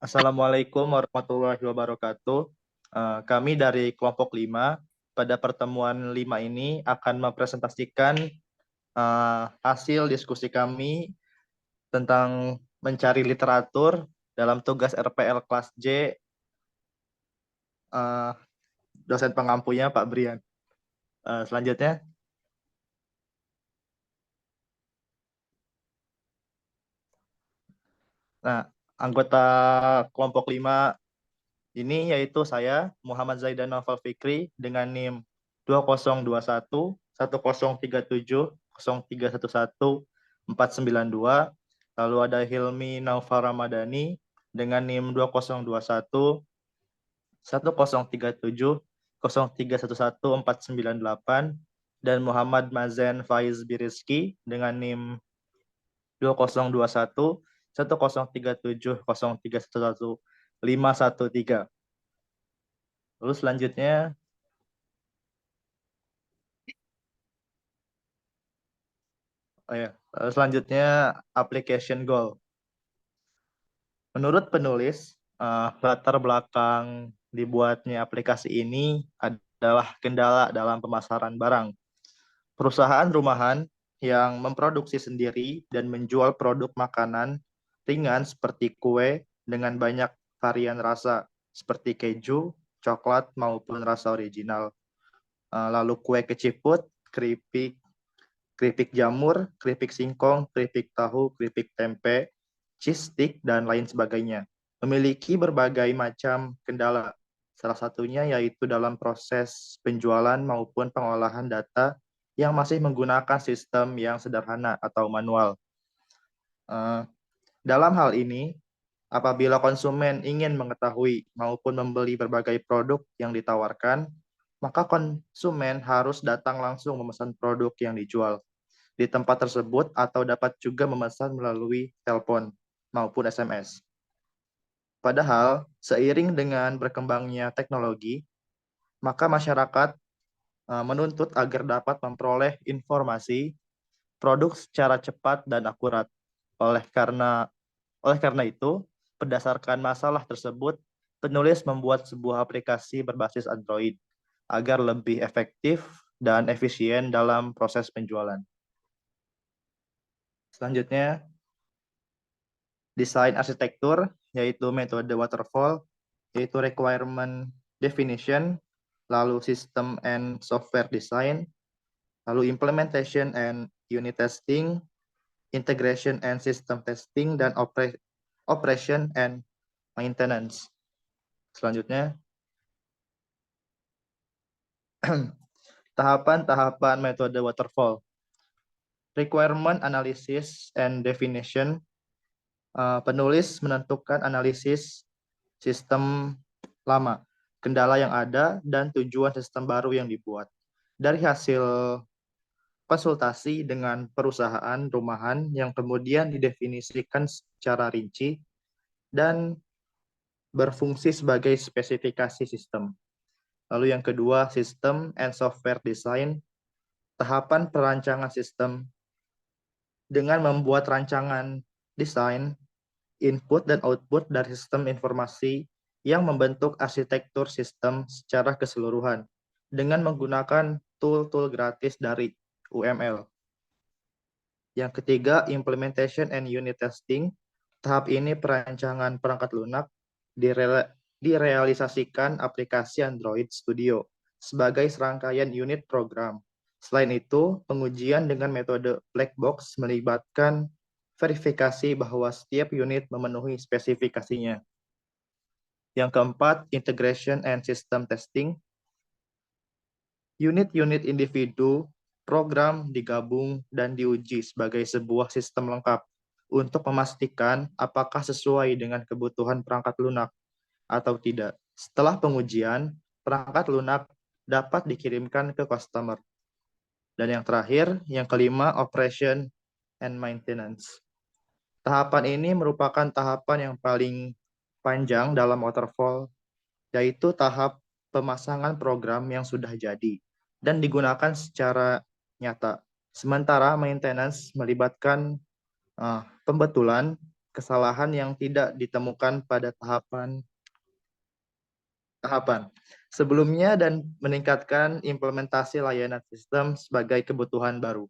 Assalamualaikum warahmatullahi wabarakatuh. Kami dari kelompok 5 pada pertemuan 5 ini akan mempresentasikan hasil diskusi kami tentang mencari literatur dalam tugas RPL kelas J, eh, dosen pengampunya Pak Brian. Selanjutnya, nah, anggota kelompok 5 ini yaitu saya, Muhammad Zaidan Noval Fikri, dengan NIM 2021 1037 0311 492. Lalu ada Hilmi Naufal Ramadhani dengan NIM 2021 1037 0311 498, dan Muhammad Mazen Faiz Birizki dengan NIM 2021 1037 0311 513. Lalu selanjutnya, selanjutnya application goal. Menurut penulis, latar belakang dibuatnya aplikasi ini adalah kendala dalam pemasaran barang. Perusahaan rumahan yang memproduksi sendiri dan menjual produk makanan ringan seperti kue dengan banyak varian rasa seperti keju, coklat maupun rasa original. Lalu kue keciput, keripik, keripik jamur, keripik singkong, keripik tahu, keripik tempe, cheese stick, dan lain sebagainya. Memiliki berbagai macam kendala. Salah satunya yaitu dalam proses penjualan maupun pengolahan data yang masih menggunakan sistem yang sederhana atau manual. Eh, Dalam hal ini, apabila konsumen ingin mengetahui maupun membeli berbagai produk yang ditawarkan, maka konsumen harus datang langsung memesan produk yang dijual di tempat tersebut atau dapat juga memesan melalui telepon maupun SMS. Padahal, seiring dengan berkembangnya teknologi, maka masyarakat menuntut agar dapat memperoleh informasi produk secara cepat dan akurat. Oleh karena oleh karena itu, berdasarkan masalah tersebut, penulis membuat sebuah aplikasi berbasis Android agar lebih efektif dan efisien dalam proses penjualan. Selanjutnya, desain arsitektur, yaitu metode waterfall, yaitu requirement definition, lalu system and software design, lalu implementation and unit testing, integration and system testing, dan operation and maintenance. Selanjutnya, tahapan-tahapan metode waterfall. Requirement analysis and definition. Penulis menentukan analisis sistem lama, kendala yang ada, dan tujuan sistem baru yang dibuat. Dari hasil konsultasi dengan perusahaan rumahan yang kemudian didefinisikan secara rinci dan berfungsi sebagai spesifikasi sistem. Lalu yang kedua, sistem and software design, tahapan perancangan sistem dengan membuat rancangan desain, input dan output dari sistem informasi yang membentuk arsitektur sistem secara keseluruhan dengan menggunakan tool-tool gratis dari UML. Yang ketiga, implementation and unit testing. Tahap ini perancangan perangkat lunak direalisasikan aplikasi Android Studio sebagai serangkaian unit program. Selain itu, pengujian dengan metode black box melibatkan verifikasi bahwa setiap unit memenuhi spesifikasinya. Yang keempat, integration and system testing. Unit-unit individu program digabung dan diuji sebagai sebuah sistem lengkap untuk memastikan apakah sesuai dengan kebutuhan perangkat lunak atau tidak. Setelah pengujian, perangkat lunak dapat dikirimkan ke customer. Dan yang terakhir, yang kelima, operation and maintenance. Tahapan ini merupakan tahapan yang paling panjang dalam waterfall, yaitu tahap pemasangan program yang sudah jadi dan digunakan secara nyata. Sementara maintenance melibatkan pembetulan kesalahan yang tidak ditemukan pada tahapan sebelumnya dan meningkatkan implementasi layanan sistem sebagai kebutuhan baru.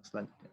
Selanjutnya.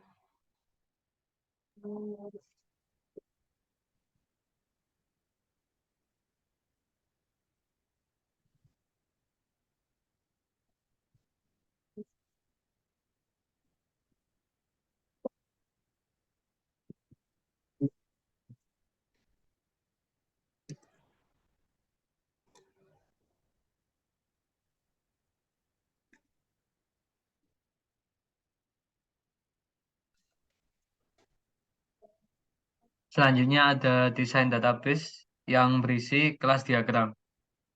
Selanjutnya ada desain database yang berisi kelas diagram.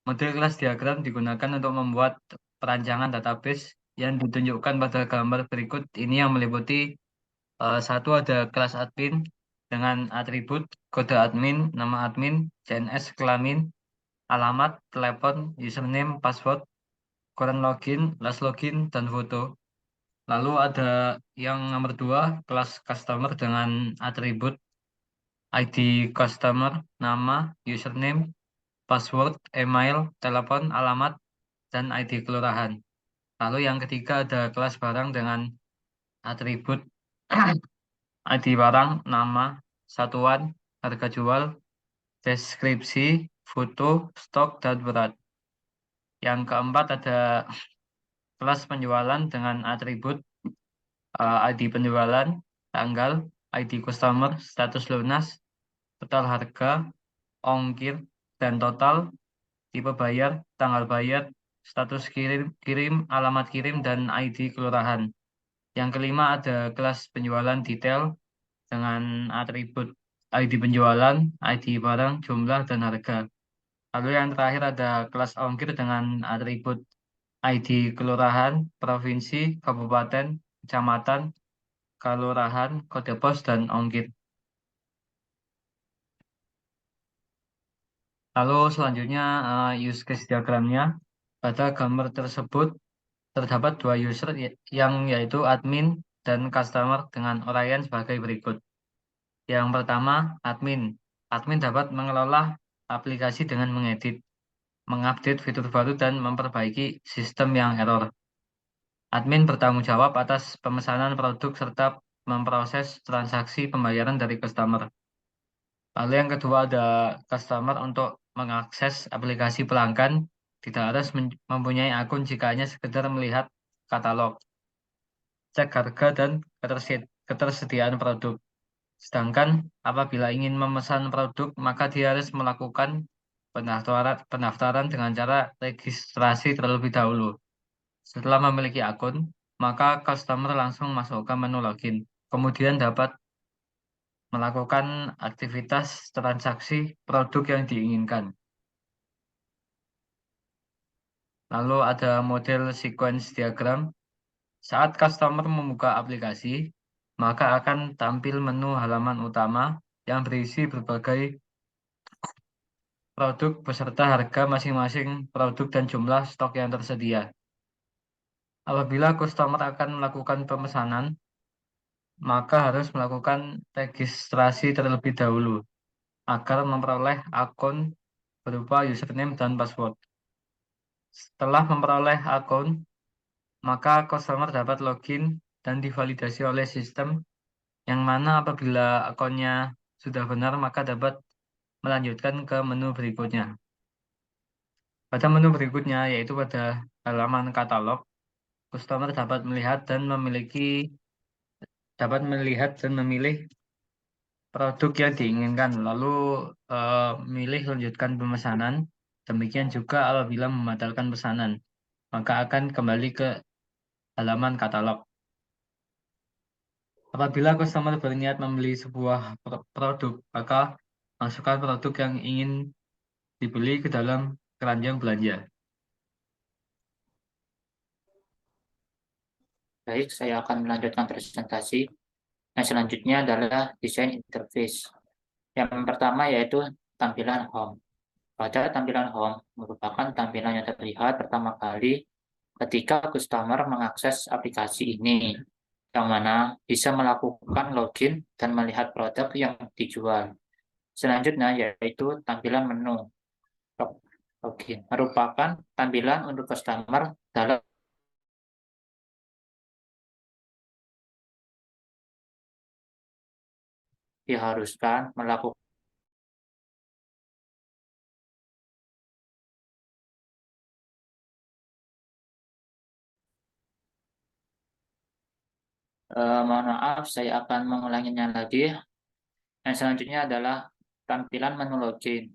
Model kelas diagram digunakan untuk membuat perancangan database yang ditunjukkan pada gambar berikut ini yang meliputi satu ada kelas admin dengan atribut kode admin, nama admin, CNS kelamin, alamat, telepon, username, password, current login, last login, dan foto. Lalu ada yang nomor dua, kelas customer dengan atribut ID customer, nama, username, password, email, telepon, alamat, dan ID kelurahan. Lalu yang ketiga ada kelas barang dengan atribut ID barang, nama, satuan, harga jual, deskripsi, foto, stok, dan berat. Yang keempat ada kelas penjualan dengan atribut ID penjualan, tanggal, ID customer, status lunas, total harga, ongkir, dan total, tipe bayar, tanggal bayar, status kirim, alamat kirim, dan ID kelurahan. Yang kelima ada kelas penjualan detail dengan atribut ID penjualan, ID barang, jumlah, dan harga. Lalu yang terakhir ada kelas ongkir dengan atribut ID kelurahan, provinsi, kabupaten, kecamatan, kelurahan, kode pos, dan ongkir. Lalu selanjutnya use case diagramnya. Pada gambar tersebut terdapat dua user yang yaitu admin dan customer dengan uraian sebagai berikut. Yang pertama, admin. Admin dapat mengelola aplikasi dengan mengedit, mengupdate fitur baru, dan memperbaiki sistem yang error. Admin bertanggung jawab atas pemesanan produk serta memproses transaksi pembayaran dari customer. Lalu yang kedua ada customer untuk mengakses aplikasi pelanggan, tidak harus mempunyai akun jika hanya sekedar melihat katalog, cek harga dan ketersediaan produk. Sedangkan apabila ingin memesan produk, maka dia harus melakukan pendaftaran dengan cara registrasi terlebih dahulu. Setelah memiliki akun, maka customer langsung masuk ke menu login. Kemudian dapat melakukan aktivitas transaksi produk yang diinginkan. Lalu ada model sequence diagram. Saat customer membuka aplikasi, maka akan tampil menu halaman utama yang berisi berbagai produk beserta harga masing-masing produk dan jumlah stok yang tersedia. Apabila customer akan melakukan pemesanan, maka harus melakukan registrasi terlebih dahulu agar memperoleh akun berupa username dan password. Setelah memperoleh akun, maka customer dapat login dan divalidasi oleh sistem yang mana apabila akunnya sudah benar maka dapat melanjutkan ke menu berikutnya. Pada menu berikutnya yaitu pada halaman katalog, customer dapat melihat dan memilih produk yang diinginkan, lalu milih lanjutkan pemesanan. Demikian juga apabila membatalkan pesanan, maka akan kembali ke halaman katalog. Apabila customer berniat membeli sebuah produk, maka masukkan produk yang ingin dibeli ke dalam keranjang belanja. Baik, saya akan melanjutkan presentasi. Yang selanjutnya adalah desain interface. Yang pertama yaitu tampilan home. Pada tampilan home merupakan tampilan yang terlihat pertama kali ketika customer mengakses aplikasi ini. yang mana bisa melakukan login dan melihat produk yang dijual. Selanjutnya yaitu tampilan menu. Login merupakan tampilan untuk customer dalam diharuskan melakukan mohon maaf, saya akan mengulanginya lagi. Yang selanjutnya adalah tampilan menu login.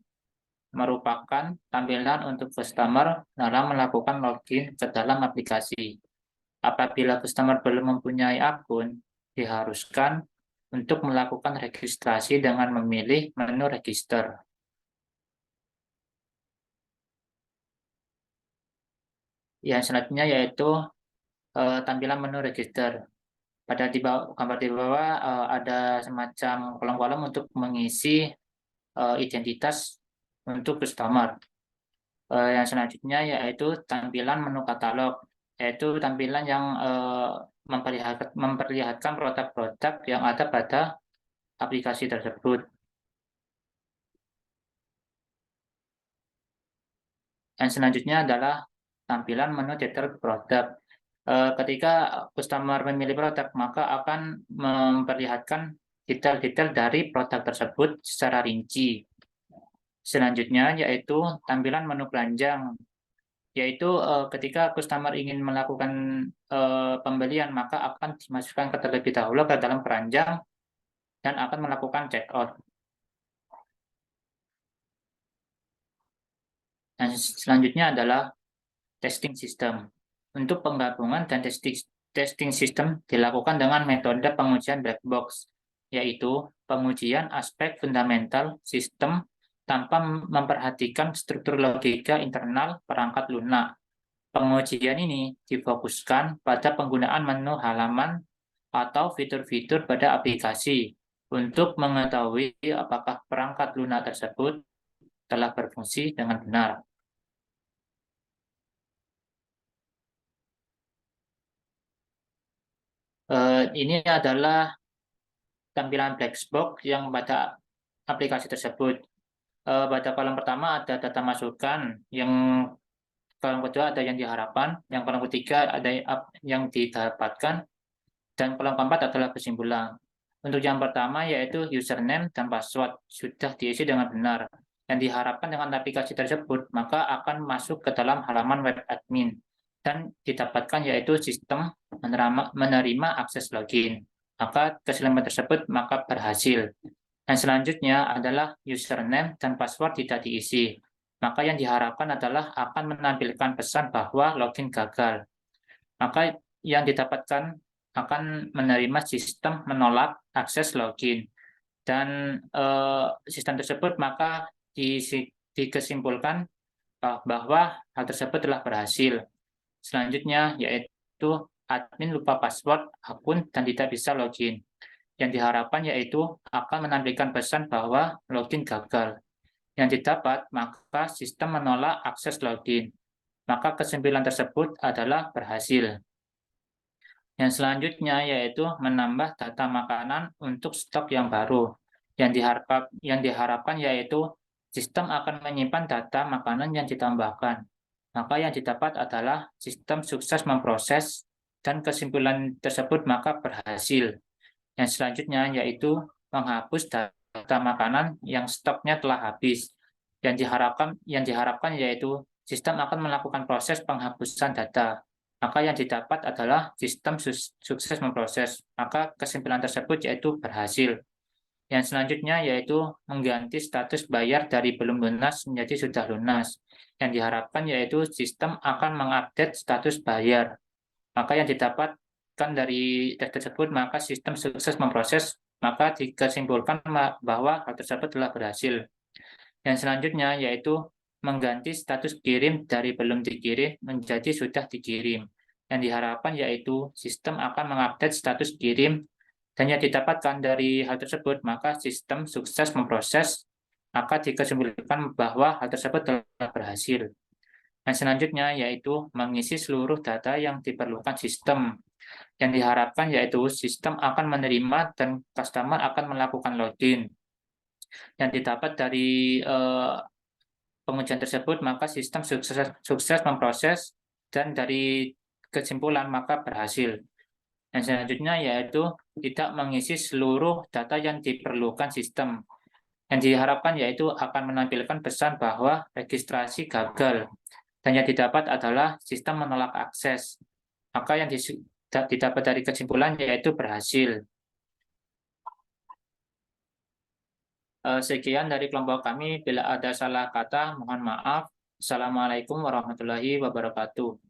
Merupakan tampilan untuk customer dalam melakukan login ke dalam aplikasi. Apabila customer belum mempunyai akun, diharuskan untuk melakukan registrasi dengan memilih menu register. Yang selanjutnya yaitu tampilan menu register. Pada gambar di bawah ada semacam kolom-kolom untuk mengisi identitas untuk customer. Yang selanjutnya yaitu tampilan menu katalog, yaitu tampilan yang memperlihatkan produk-produk yang ada pada aplikasi tersebut. Yang selanjutnya adalah tampilan menu detail produk. Ketika customer memilih produk, maka akan memperlihatkan detail-detail dari produk tersebut secara rinci. Selanjutnya yaitu tampilan menu keranjang, yaitu ketika customer ingin melakukan pembelian, maka akan dimasukkan terlebih dahulu ke dalam keranjang dan akan melakukan check out. Dan selanjutnya adalah testing system. Untuk penggabungan dan testing system dilakukan dengan metode pengujian black box, yaitu pengujian aspek fundamental sistem tanpa memperhatikan struktur logika internal perangkat lunak. Pengujian ini difokuskan pada penggunaan menu halaman atau fitur-fitur pada aplikasi untuk mengetahui apakah perangkat lunak tersebut telah berfungsi dengan benar. Ini adalah tampilan black box yang pada aplikasi tersebut. Pada kolom pertama ada data masukan, yang kolom kedua ada yang diharapkan, yang kolom ketiga ada yang didapatkan, dan kolom keempat adalah kesimpulan. Untuk yang pertama yaitu username dan password sudah diisi dengan benar. Yang diharapkan dengan aplikasi tersebut maka akan masuk ke dalam halaman web admin dan didapatkan yaitu sistem menerima akses login. Maka kesimpulan tersebut maka berhasil. Dan selanjutnya adalah username dan password tidak diisi. Maka yang diharapkan adalah akan menampilkan pesan bahwa login gagal. Maka yang didapatkan akan menerima sistem menolak akses login. Dan sistem tersebut maka dikesimpulan bahwa hal tersebut telah berhasil. Selanjutnya yaitu admin lupa password akun dan tidak bisa login. Yang diharapkan yaitu akan menampilkan pesan bahwa login gagal. Yang didapat maka sistem menolak akses login. Maka kesimpulan tersebut adalah berhasil. Yang selanjutnya yaitu menambah data makanan untuk stok yang baru. Yang diharapkan yaitu sistem akan menyimpan data makanan yang ditambahkan. Maka yang didapat adalah sistem sukses memproses dan kesimpulan tersebut maka berhasil. Yang selanjutnya yaitu menghapus data makanan yang stoknya telah habis. Yang diharapkan yaitu sistem akan melakukan proses penghapusan data. Maka yang didapat adalah sistem sukses memproses. Maka kesimpulan tersebut yaitu berhasil. Yang selanjutnya yaitu mengganti status bayar dari belum lunas menjadi sudah lunas. Yang diharapkan yaitu sistem akan mengupdate status bayar. Maka yang didapatkan dari tes tersebut maka sistem sukses memproses, maka dikesimpulan bahwa hal tersebut telah berhasil. Yang selanjutnya yaitu mengganti status kirim dari belum dikirim menjadi sudah dikirim. Yang diharapkan yaitu sistem akan mengupdate status kirim, dan yang didapatkan dari hal tersebut maka sistem sukses memproses, maka dikesimpulan bahwa hal tersebut telah berhasil. Dan selanjutnya yaitu mengisi seluruh data yang diperlukan sistem. Yang diharapkan yaitu sistem akan menerima dan customer akan melakukan login. Yang didapat dari pengujian tersebut, maka sistem sukses memproses dan dari kesimpulan maka berhasil. Dan selanjutnya yaitu tidak mengisi seluruh data yang diperlukan sistem. Yang diharapkan yaitu akan menampilkan pesan bahwa registrasi gagal. Dan yang didapat adalah sistem menolak akses. Maka yang didapat dari kesimpulan yaitu berhasil. Sekian dari kelompok kami. Bila ada salah kata, mohon maaf. Assalamualaikum warahmatullahi wabarakatuh.